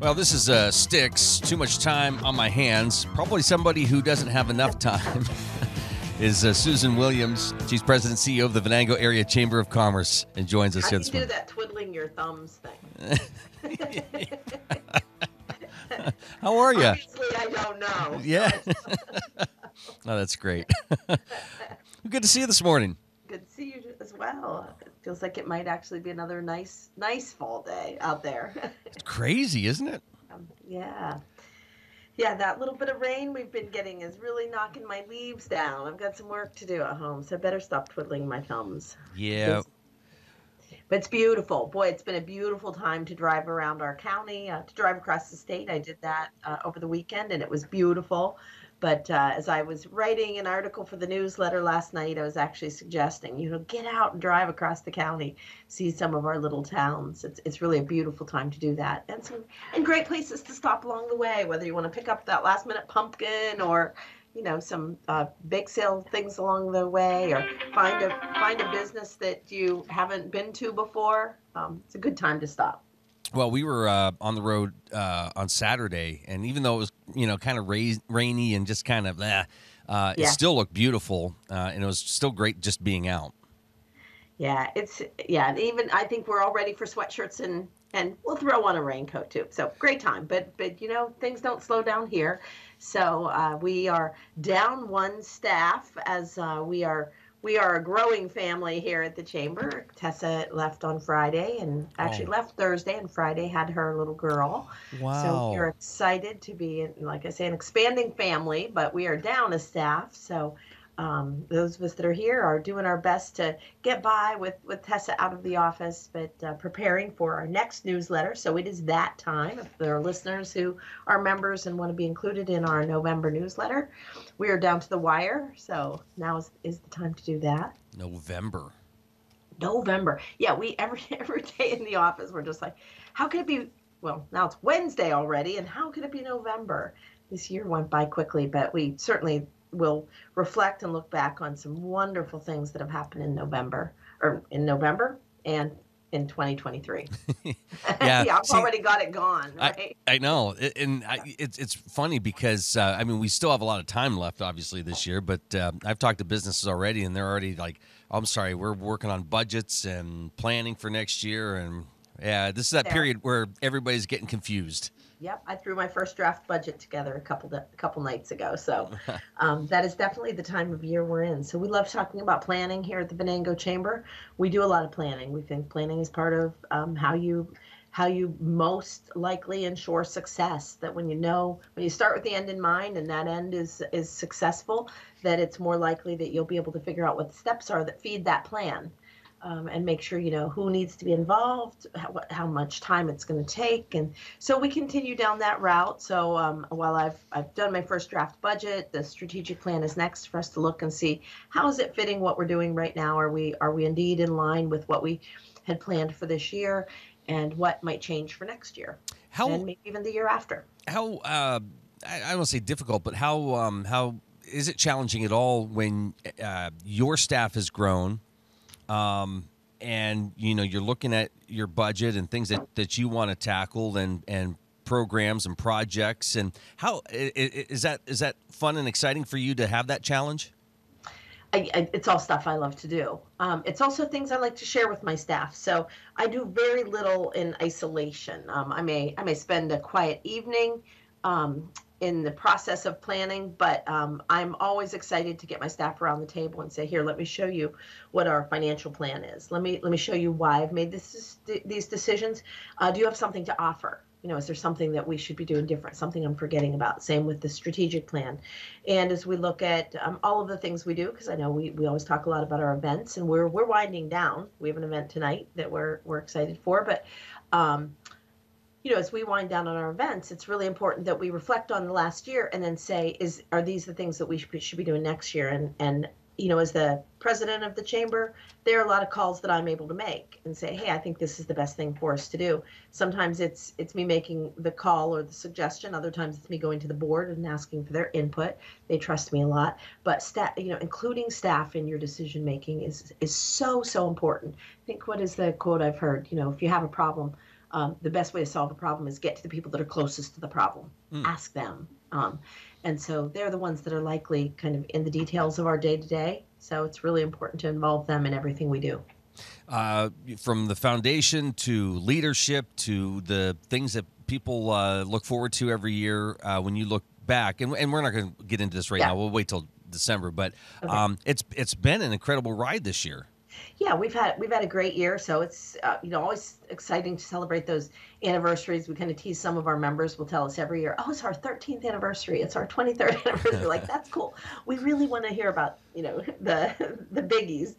Well, this is Sticks. Too much time on my hands. Probably somebody who doesn't have enough time is Susan Williams. She's president and CEO of the Venango Area Chamber of Commerce and joins us here this morning. How do you do that twiddling your thumbs thing? How are you? Obviously, I don't know. Yeah. Oh, that's great. Good to see you this morning. Good to see you as well. It feels like it might actually be another nice fall day out there. It's crazy, isn't it? Yeah. Yeah, that little bit of rain we've been getting is really knocking my leaves down. I've got some work to do at home, so I better stop twiddling my thumbs. Yeah. But it's beautiful. Boy, it's been a beautiful time to drive around our county, to drive across the state. I did that over the weekend, and it was beautiful. But as I was writing an article for the newsletter last night, I was actually suggesting, get out and drive across the county, see some of our little towns. It's really a beautiful time to do that. And great places to stop along the way, whether you want to pick up that last minute pumpkin or, some bake sale things along the way, or find a business that you haven't been to before. It's a good time to stop. Well, we were on the road on Saturday, and even though it was, kind of rainy and just kind of, it still looked beautiful, and it was still great just being out. Yeah, and even I think we're all ready for sweatshirts and we'll throw on a raincoat too. So great time, but things don't slow down here. So we are down one staff as we are a growing family here at the Chamber. Tessa left on Friday and actually left Thursday, and Friday had her little girl. Wow. So we're excited to be, like I say, an expanding family, but we are down a staff. So those of us that are here are doing our best to get by with Tessa out of the office, but preparing for our next newsletter. So it is that time. If there are listeners who are members and want to be included in our November newsletter, we are down to the wire. So now is the time to do that. November. Yeah, we every day in the office, we're just like, how could it be? Well, now it's Wednesday already, and how could it be November? This year went by quickly, but we certainly will reflect and look back on some wonderful things that have happened in November and in 2023. Yeah, I've already got it gone, right? I know. It's funny because, we still have a lot of time left, obviously, this year, but I've talked to businesses already, and they're already like, I'm sorry, we're working on budgets and planning for next year, and yeah, this is that period where everybody's getting confused. Yep, I threw my first draft budget together a couple nights ago. So that is definitely the time of year we're in. So we love talking about planning here at the Venango Chamber. We do a lot of planning. We think planning is part of how you most likely ensure success. That when you start with the end in mind and that end is successful, that it's more likely that you'll be able to figure out what the steps are that feed that plan. And make sure you know who needs to be involved, how much time it's going to take, and so we continue down that route. So while I've done my first draft budget, the strategic plan is next for us to look and see how is it fitting what we're doing right now. Are we indeed in line with what we had planned for this year, and what might change for next year, and maybe even the year after. How I don't want to say difficult, but how is it challenging at all when your staff has grown? And you're looking at your budget and things that you want to tackle and programs and projects, and how is that fun and exciting for you to have that challenge? It's all stuff I love to do. It's also things I like to share with my staff. So I do very little in isolation. I may spend a quiet evening, in the process of planning, but I'm always excited to get my staff around the table and say, here, let me show you what our financial plan is. Let me show you why I've made these decisions. Do you have something to offer? Is there something that we should be doing different, something I'm forgetting about? Same with the strategic plan. And as we look at all of the things we do, because I know we always talk a lot about our events, and we're winding down. We have an event tonight that we're excited for, but as we wind down on our events, it's really important that we reflect on the last year and then say, are these the things that we should be doing next year? And as the president of the chamber, there are a lot of calls that I'm able to make and say, hey, I think this is the best thing for us to do. Sometimes it's me making the call or the suggestion. Other times it's me going to the board and asking for their input. They trust me a lot. But including staff in your decision making is so important. I think, what is the quote I've heard? If you have a problem, The best way to solve a problem is get to the people that are closest to the problem, Mm. ask them. And so they're the ones that are likely kind of in the details of our day to day. So it's really important to involve them in everything we do. From the foundation to leadership to the things that people look forward to every year, when you look back, and we're not going to get into this right Yeah. now. We'll wait till December, but Okay. it's been an incredible ride this year. Yeah, we've had a great year, so it's always exciting to celebrate those anniversaries. We kind of tease some of our members. Will tell us every year, "Oh, it's our 13th anniversary. It's our 23rd anniversary." Like, that's cool. We really want to hear about the biggies,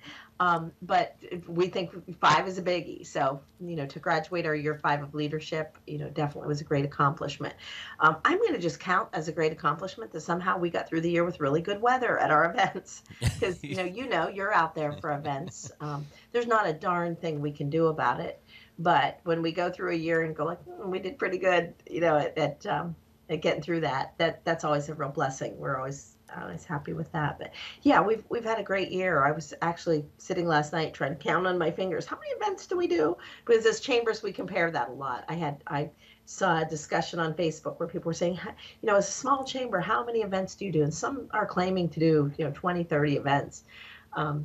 but we think 5 is a biggie. So to graduate our year 5 of leadership, definitely was a great accomplishment. I'm going to just count as a great accomplishment that somehow we got through the year with really good weather at our events, because you're out there for events. There's not a darn thing we can do about it, but when we go through a year and go like, we did pretty good, at getting through that's always a real blessing. We're always happy with that. But yeah, we've had a great year. I was actually sitting last night trying to count on my fingers, how many events do we do? Because as chambers, we compare that a lot. I saw a discussion on Facebook where people were saying, as a small chamber, how many events do you do? And some are claiming to do 20, 30 events.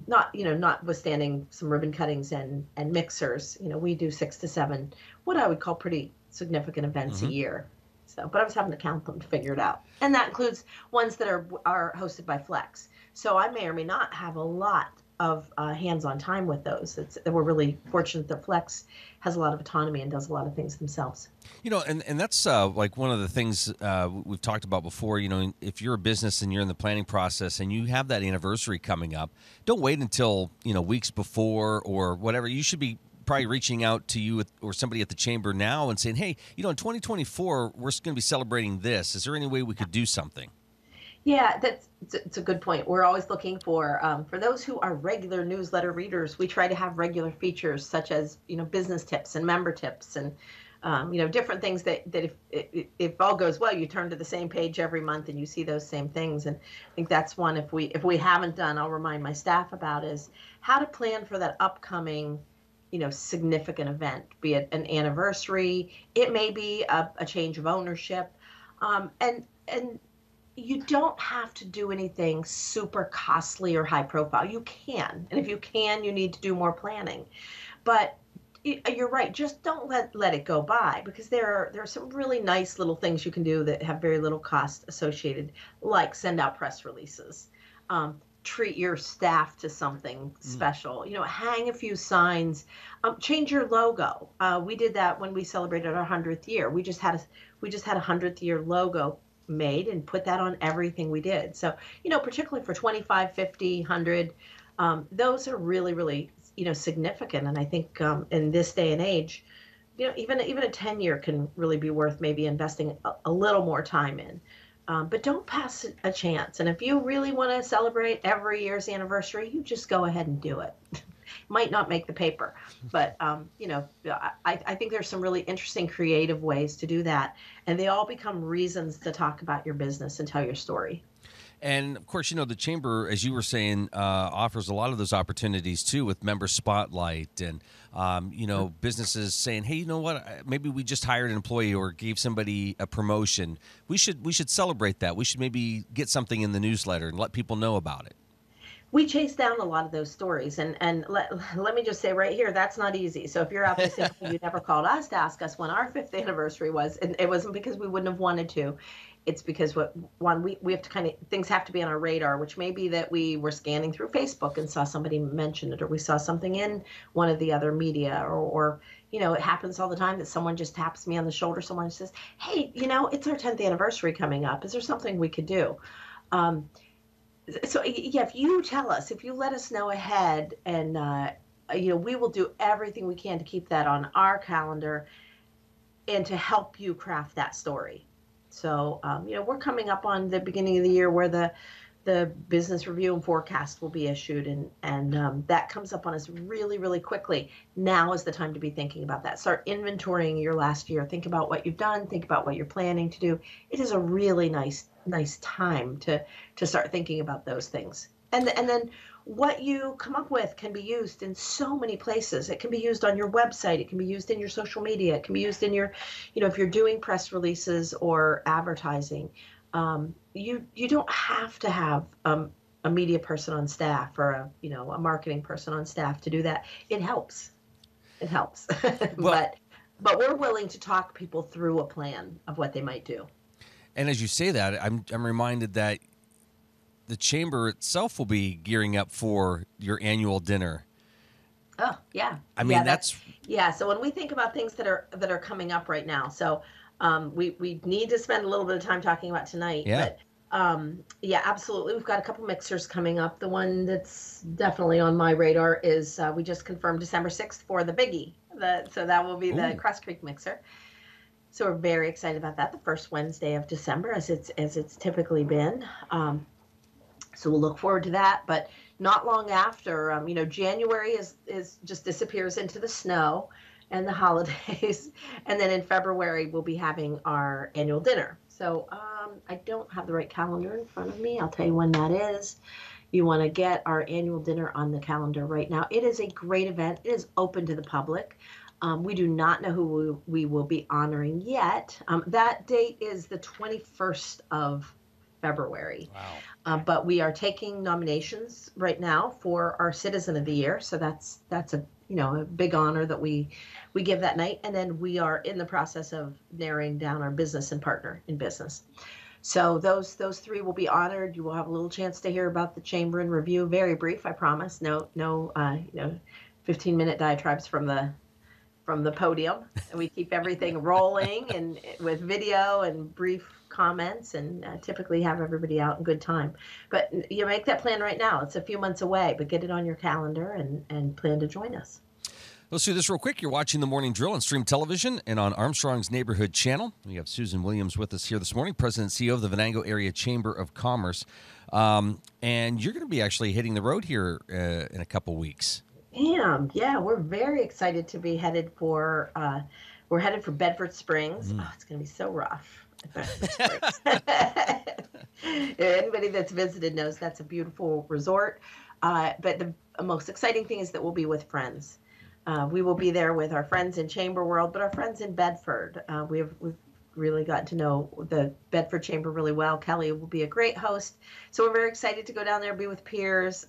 Notwithstanding some ribbon cuttings and mixers, we do 6 to 7, what I would call pretty significant events a year. So, but I was having to count them to figure it out, and that includes ones that are hosted by Flex. So I may or may not have a lot of hands-on time with those. We're really fortunate that Flex has a lot of autonomy and does a lot of things themselves. And that's like one of the things we've talked about before. If you're a business and you're in the planning process and you have that anniversary coming up, don't wait until weeks before or whatever. You should be probably reaching out to you or somebody at the chamber now and saying, hey, in 2024 we're going to be celebrating this. Is there any way we could do something? Yeah, it's a good point. We're always looking for those who are regular newsletter readers. We try to have regular features such as business tips and member tips and different things that if all goes well, you turn to the same page every month and you see those same things. And I think that's one, if we haven't done, I'll remind my staff about, is how to plan for that upcoming significant event, be it an anniversary. It may be a change of ownership, and you don't have to do anything super costly or high profile. You can, and if you can, you need to do more planning. But you're right. Just don't let it go by, because there are some really nice little things you can do that have very little cost associated, like send out press releases, treat your staff to something special, hang a few signs, change your logo. We did that when we celebrated our 100th year. We just had a 100th year logo made and put that on everything we did. So, particularly for 25, 50, 100, those are really, really, significant. And I think in this day and age, even a 10-year can really be worth maybe investing a little more time in. But don't pass a chance. And if you really want to celebrate every year's anniversary, you just go ahead and do it. Might not make the paper, but I think there's some really interesting, creative ways to do that, and they all become reasons to talk about your business and tell your story. And of course, the chamber, as you were saying, offers a lot of those opportunities too, with member spotlight and businesses saying, "Hey, you know what? Maybe we just hired an employee or gave somebody a promotion. We should celebrate that. We should maybe get something in the newsletter and let people know about it." We chase down a lot of those stories, and let me just say right here, that's not easy. So if you're out there saying, you never called us to ask us when our 5th anniversary was, and it wasn't because we wouldn't have wanted to, it's because we have to things have to be on our radar, which may be that we were scanning through Facebook and saw somebody mention it, or we saw something in one of the other media, or it happens all the time that someone just taps me on the shoulder, someone says, hey, it's our 10th anniversary coming up. Is there something we could do? So yeah, if you tell us, if you let us know ahead, and we will do everything we can to keep that on our calendar and to help you craft that story. So we're coming up on the beginning of the year where the business review and forecast will be issued, and that comes up on us really, really quickly. Now is the time to be thinking about that. Start inventorying your last year. Think about what you've done. Think about what you're planning to do. It is a really nice time to start thinking about those things. And then what you come up with can be used in so many places. It can be used on your website. It can be used in your social media. It can be used in your, if you're doing press releases or advertising. You don't have to have a media person on staff or a marketing person on staff to do that. It helps. It helps. Well, But we're willing to talk people through a plan of what they might do. and as you say that, I'm reminded that the chamber itself will be gearing up for your annual dinner. Oh, yeah. I mean, That's that's yeah. So when we think about things that are coming up right now, so we need to spend a little bit of time talking about tonight, yeah. but yeah, absolutely. We've got a couple mixers coming up. The one that's definitely on my radar is we just confirmed December 6th for the biggie. So that will be the Ooh. Crest Creek mixer. So we're very excited about that. The first Wednesday of December, as it's typically been. So we'll look forward to that. But not long after, January is just disappears into the snow and the holidays, and then in February we'll be having our annual dinner. So I don't have the right calendar in front of me. I'll tell you when that is. You want to get our annual dinner on the calendar right now. It is a great event. It is open to the public. We do not know who we will be honoring yet. That date is the 21st of February. Wow. But we are taking nominations right now for our Citizen of the Year. So that's a big honor that we give that night. And then we are in the process of narrowing down our business and partner in business. So those three will be honored. You will have a little chance to hear about the chamber in review. Very brief, I promise. No 15-minute diatribes from the podium. And we keep everything rolling and with video and brief comments, and typically have everybody out in good time. But you make that plan right now. It's a few months away, but get it on your calendar and plan to join us. Let's do this real quick. You're watching The Morning Drill on Stream Television and on Armstrong's Neighborhood Channel. We have Susan Williams with us here this morning, President and CEO of the Venango Area Chamber of Commerce. And you're going to be actually hitting the road here in a couple weeks. Yeah, we're very excited to be headed for Bedford Springs. Oh, it's going to be so rough. Anybody that's visited knows that's a beautiful resort. But the most exciting thing is that we'll be with friends. We will be there with our friends in Chamber World, but our friends in Bedford. We've really gotten to know the Bedford Chamber really well. Kelly will be a great host. So we're very excited to go down there, be with peers,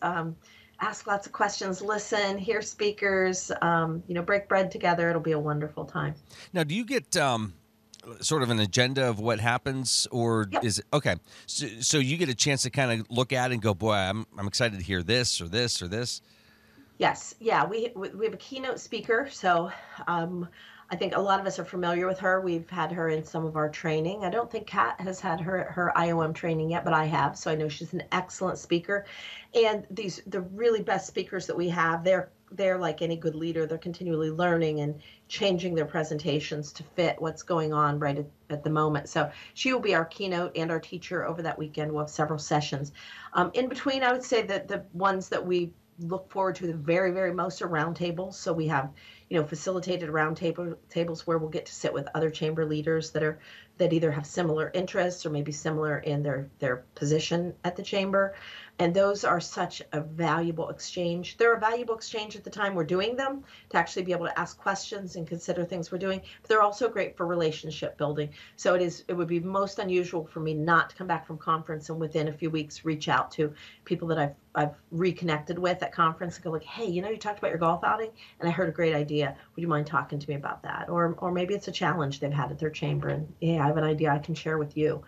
ask lots of questions, listen, hear speakers, break bread together. It'll be a wonderful time. Now, do you get sort of an agenda of what happens, or Yep. is it okay? So you get a chance to kind of look at it and go, boy, I'm excited to hear this or this or this. Yes, yeah, we have a keynote speaker, so I think a lot of us are familiar with her. We've had her in some of our training. I don't think Kat has had her IOM training yet, but I have, so I know she's an excellent speaker. And the really best speakers that we have, they're like any good leader. They're continually learning and changing their presentations to fit what's going on right at the moment. So she will be our keynote and our teacher over that weekend. We'll have several sessions. In between, I would say that the ones that we look forward to the very, very most are roundtables. So we have, facilitated roundtables where we'll get to sit with other chamber leaders that either have similar interests or maybe similar in their position at the chamber. And those are such a valuable exchange. They're a valuable exchange at the time we're doing them to actually be able to ask questions and consider things we're doing. But they're also great for relationship building. So it would be most unusual for me not to come back from conference and within a few weeks reach out to people that I've reconnected with at conference and go like, hey, you talked about your golf outing and I heard a great idea. Would you mind talking to me about that? Or maybe it's a challenge they've had at their chamber and yeah, I have an idea I can share with you.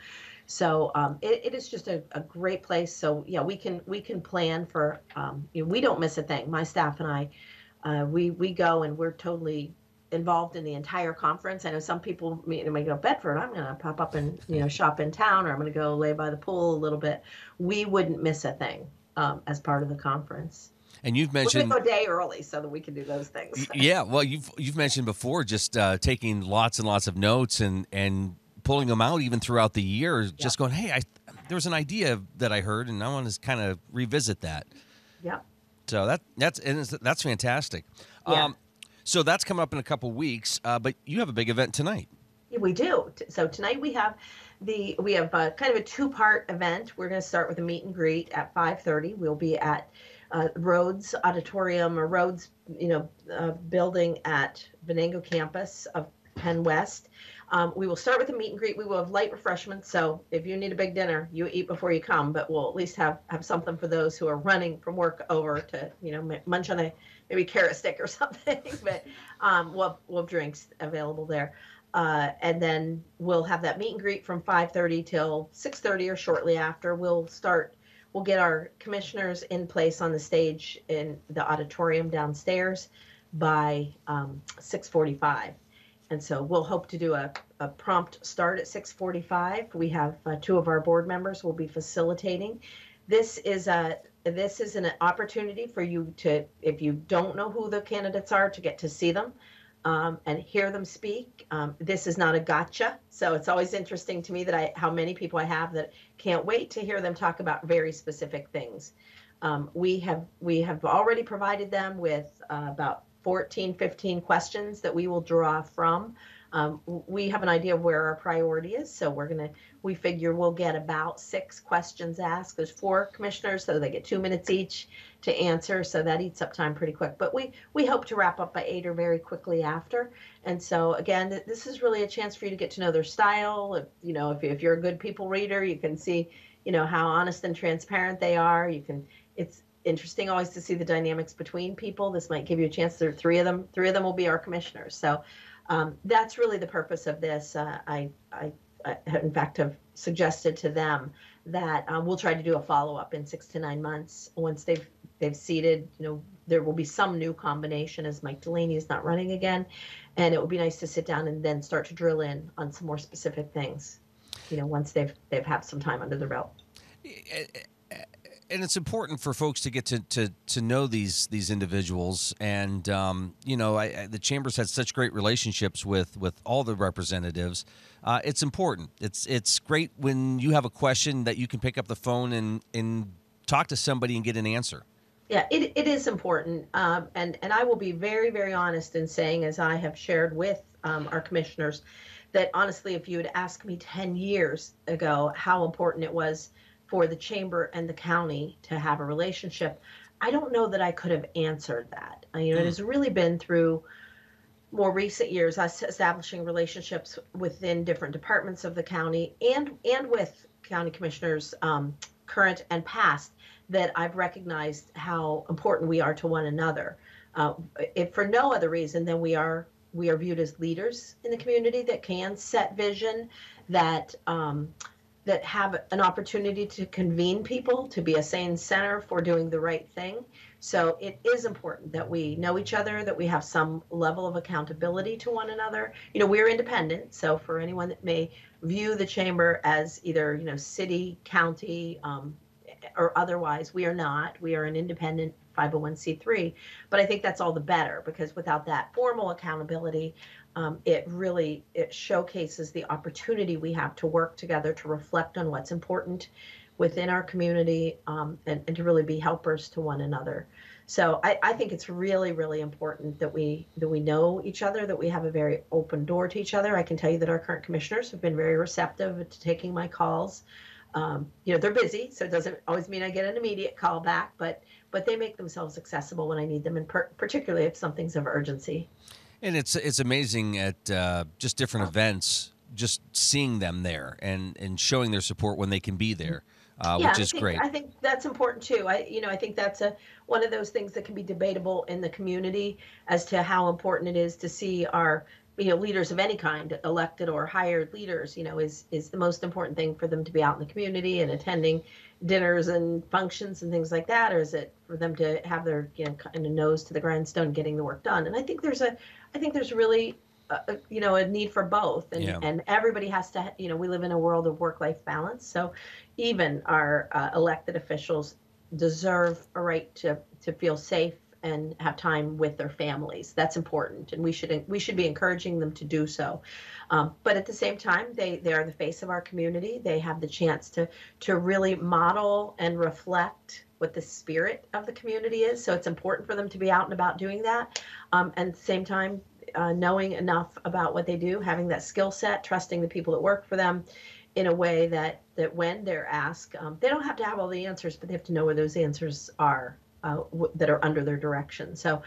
So it is just a great place. So yeah, we can plan for. We don't miss a thing. My staff and I, we go and we're totally involved in the entire conference. I know some people might go Bedford. I'm going to pop up and shop in town, or I'm going to go lay by the pool a little bit. We wouldn't miss a thing as part of the conference. And you've mentioned we're going to go a day early so that we can do those things. Yeah, well, you've mentioned before just taking lots and lots of notes and pulling them out even throughout the year, just going, hey, there was an idea that I heard, and I want to kind of revisit that. Yeah. So that's fantastic. Yeah. So that's coming up in a couple weeks, but you have a big event tonight. Yeah, we do. So tonight we have kind of a two-part event. We're going to start with a meet and greet at 5:30. We'll be at Rhodes Auditorium or Rhodes, building at Venango campus of Penn West. We will start with a meet and greet. We will have light refreshments. So if you need a big dinner, you eat before you come. But we'll at least have something for those who are running from work over to munch on a maybe carrot stick or something. But we'll have drinks available there. And then we'll have that meet and greet from 5:30 till 6:30 or shortly after. We'll get our commissioners in place on the stage in the auditorium downstairs by 6:45. And so we'll hope to do a prompt start at 6:45. We have two of our board members will be facilitating. This is an opportunity for you to, if you don't know who the candidates are, to get to see them. And hear them speak. This is not a gotcha. So it's always interesting to me how many people I have that can't wait to hear them talk about very specific things. We have already provided them with about 14, 15 questions that we will draw from. We have an idea of where our priority is. So we figure we'll get about 6 questions asked. There's 4 commissioners, so they get 2 minutes each to answer. So that eats up time pretty quick. But we hope to wrap up by 8 or very quickly after. And so again, this is really a chance for you to get to know their style. If you're a good people reader, you can see, how honest and transparent they are. It's interesting always to see the dynamics between people. This might give you a chance. There are 3 of them. 3 of them will be our commissioners. So that's really the purpose of this. I in fact have suggested to them that we'll try to do a follow-up in 6 to 9 months once they've seated. There will be some new combination as Mike Delaney is not running again, and it would be nice to sit down and then start to drill in on some more specific things. Once they've had some time under their belt. And it's important for folks to get to know these individuals, and the chamber's had such great relationships with all the representatives. It's important. It's great when you have a question that you can pick up the phone and talk to somebody and get an answer. Yeah, it is important, and I will be very, very honest in saying, as I have shared with our commissioners, that honestly, if you had asked me 10 years ago how important it was for the chamber and the county to have a relationship, I don't know that I could have answered that. It has really been through more recent years us establishing relationships within different departments of the county and with county commissioners, current and past, that I've recognized how important we are to one another. If for no other reason than we are viewed as leaders in the community that can set vision, that have an opportunity to convene people, to be a sane center for doing the right thing. So it is important that we know each other, that we have some level of accountability to one another. We're independent. So for anyone that may view the chamber as either, city, county, or otherwise, we are not. We are an independent 501c3. But I think that's all the better, because without that formal accountability, it showcases the opportunity we have to work together to reflect on what's important within our community, and to really be helpers to one another. So I think it's really, really important that we know each other, that we have a very open door to each other. I can tell you that our current commissioners have been very receptive to taking my calls. They're busy, so it doesn't always mean I get an immediate call back, but they make themselves accessible when I need them, and particularly if something's of urgency. And it's amazing at just different events, just seeing them there and showing their support when they can be there, which is great. I think that's important too. I think that's one of those things that can be debatable in the community as to how important it is to see our leaders of any kind, elected or hired leaders. Is the most important thing for them to be out in the community and attending dinners and functions and things like that, or is it for them to have their kind of nose to the grindstone getting the work done? And I think there's really a need for both, and everybody has to. We live in a world of work-life balance, so even our elected officials deserve a right to feel safe and have time with their families. That's important, and we should be encouraging them to do so. But at the same time, they are the face of our community. They have the chance to really model and reflect what the spirit of the community is. So it's important for them to be out and about doing that. And at the same time, knowing enough about what they do, having that skill set, trusting the people that work for them in a way that when they're asked, they don't have to have all the answers, but they have to know where those answers are that are under their direction. So,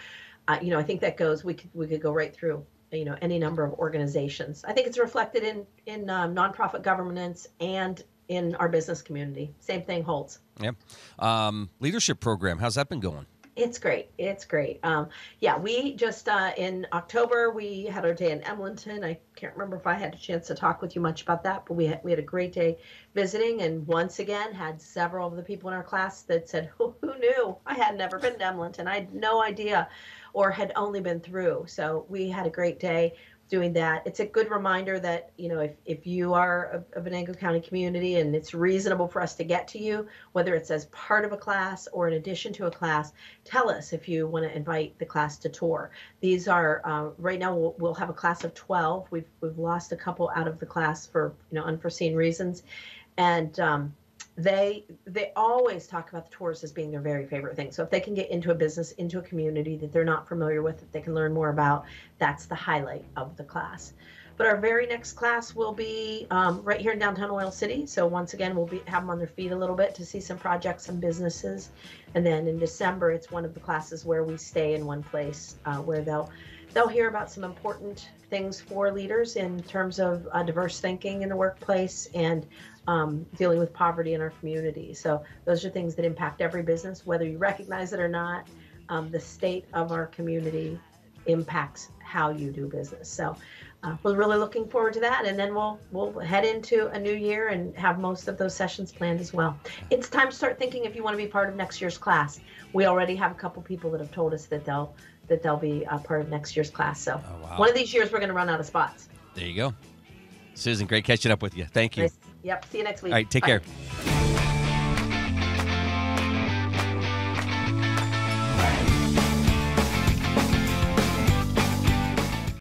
I think that goes. We could go right through any number of organizations. I think it's reflected in nonprofit governance and in our business community. Same thing holds. Yep. Leadership program. How's that been going? It's great. It's great. Yeah, we just in October we had our day in Emlenton. I can't remember if I had a chance to talk with you much about that, but we had a great day visiting, and once again had several of the people in our class that said, "Who knew? I had never been to Emlenton. I had no idea, or had only been through." So we had a great day doing that. It's a good reminder that, if you are a Venango County community and it's reasonable for us to get to you, whether it's as part of a class or in addition to a class, tell us if you want to invite the class to tour. These are, right now we'll have a class of 12. We've lost a couple out of the class for, unforeseen reasons. And they always talk about the tours as being their very favorite thing. So if they can get into a business, into a community that they're not familiar with, that they can learn more about, that's the highlight of the class. But our very next class will be right here in downtown Oil City. So once again, we'll have them on their feet a little bit to see some projects, some businesses. And then in December, it's one of the classes where we stay in one place where they'll hear about some important things for leaders in terms of diverse thinking in the workplace and dealing with poverty in our community. So those are things that impact every business, whether you recognize it or not. The state of our community impacts how you do business. So we're really looking forward to that. And then we'll head into a new year and have most of those sessions planned as well. It's time to start thinking if you want to be part of next year's class. We already have a couple people that have told us that they'll be a part of next year's class. So One of these years we're going to run out of spots. There you go. Susan, great catching up with you. Thank you. Nice. Yep. See you next week. All right. Take Bye. care.